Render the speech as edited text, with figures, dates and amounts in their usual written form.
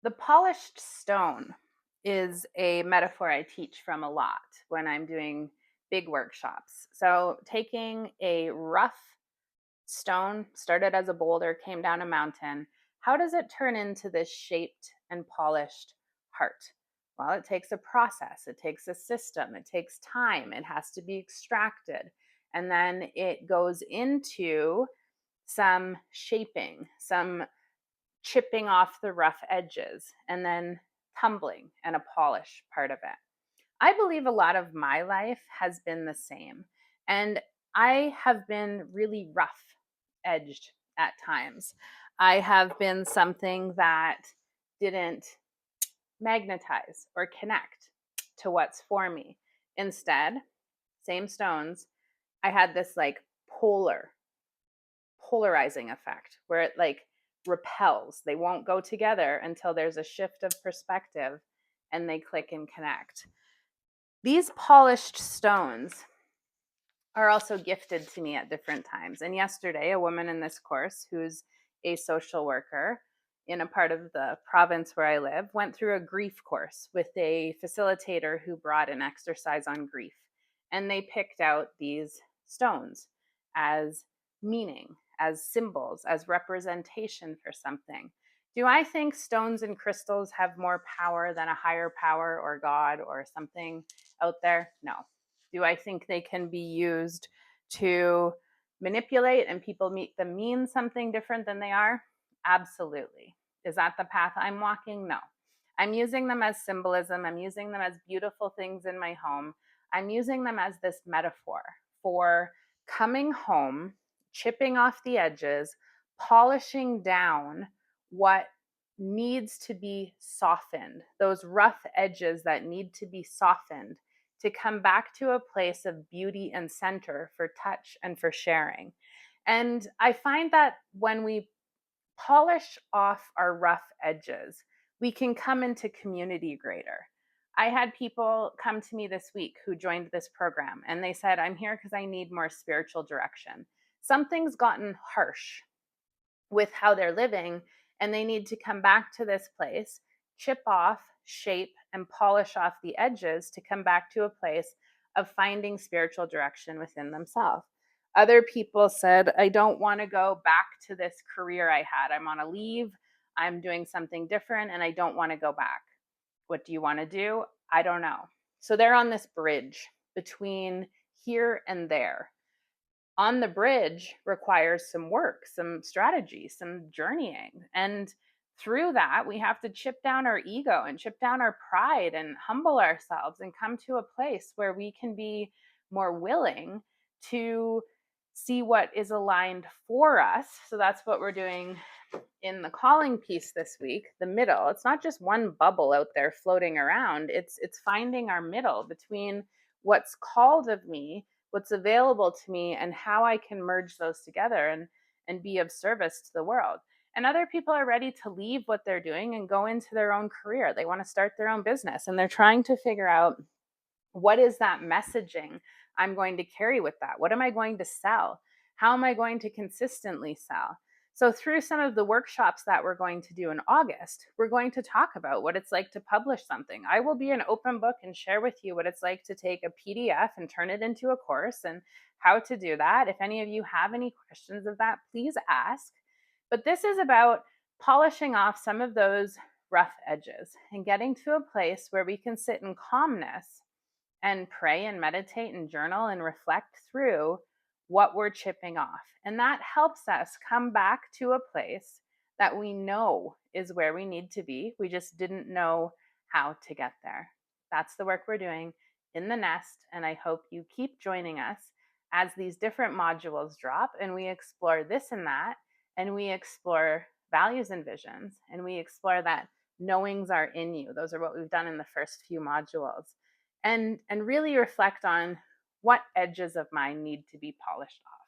The polished stone is a metaphor I teach from a lot when I'm doing big workshops. So, taking a rough stone, started as a boulder, came down a mountain, how does it turn into this shaped and polished heart? Well, it takes a process, it takes a system, it takes time, it has to be extracted. And then it goes into some shaping, some chipping off the rough edges, and then tumbling and a polish part of it. I believe a lot of my life has been the same. And I have been really rough edged at times. I have been something that didn't magnetize or connect to what's for me. Instead, same stones, I had this like polarizing effect where it like repels. They won't go together until there's a shift of perspective and they click and connect. These polished stones are also gifted to me at different times. And yesterday, a woman in this course who's a social worker in a part of the province where I live went through a grief course with a facilitator who brought an exercise on grief. And they picked out these stones as meaning, as symbols, as representation for something. Do I think stones and crystals have more power than a higher power or God or something out there? No. Do I think they can be used to manipulate and people meet them mean something different than they are? Absolutely. Is that the path I'm walking? No. I'm using them as symbolism. I'm using them as beautiful things in my home. I'm using them as this metaphor for coming home, chipping off the edges, polishing down what needs to be softened, those rough edges that need to be softened to come back to a place of beauty and center for touch and for sharing. And I find that when we polish off our rough edges, we can come into community greater. I had people come to me this week who joined this program and they said, I'm here because I need more spiritual direction. Something's gotten harsh with how they're living, and they need to come back to this place, chip off, shape, and polish off the edges to come back to a place of finding spiritual direction within themselves. Other people said, I don't want to go back to this career I had. I'm on a leave, I'm doing something different, and I don't want to go back. What do you want to do? I don't know. So they're on this bridge between here and there. On the bridge requires some work, some strategy, some journeying. And through that, we have to chip down our ego and chip down our pride and humble ourselves and come to a place where we can be more willing to see what is aligned for us. So that's what we're doing in the calling piece this week, the middle. It's not just one bubble out there floating around. It's finding our middle between what's called of me, what's available to me, and how I can merge those together and be of service to the world. And other people are ready to leave what they're doing and go into their own career. They want to start their own business and they're trying to figure out, what is that messaging I'm going to carry with that? What am I going to sell? How am I going to consistently sell? So, through some of the workshops that we're going to do in August, we're going to talk about what it's like to publish something. I will be an open book and share with you what it's like to take a PDF and turn it into a course and how to do that. If any of you have any questions of that, please ask. But this is about polishing off some of those rough edges and getting to a place where we can sit in calmness and pray and meditate and journal and reflect through what we're chipping off. And that helps us come back to a place that we know is where we need to be. We just didn't know how to get there. That's the work we're doing in the nest. And I hope you keep joining us as these different modules drop and we explore this and that, and we explore values and visions, and we explore that knowings are in you. Those are what we've done in the first few modules, and really reflect on what edges of mine need to be polished off.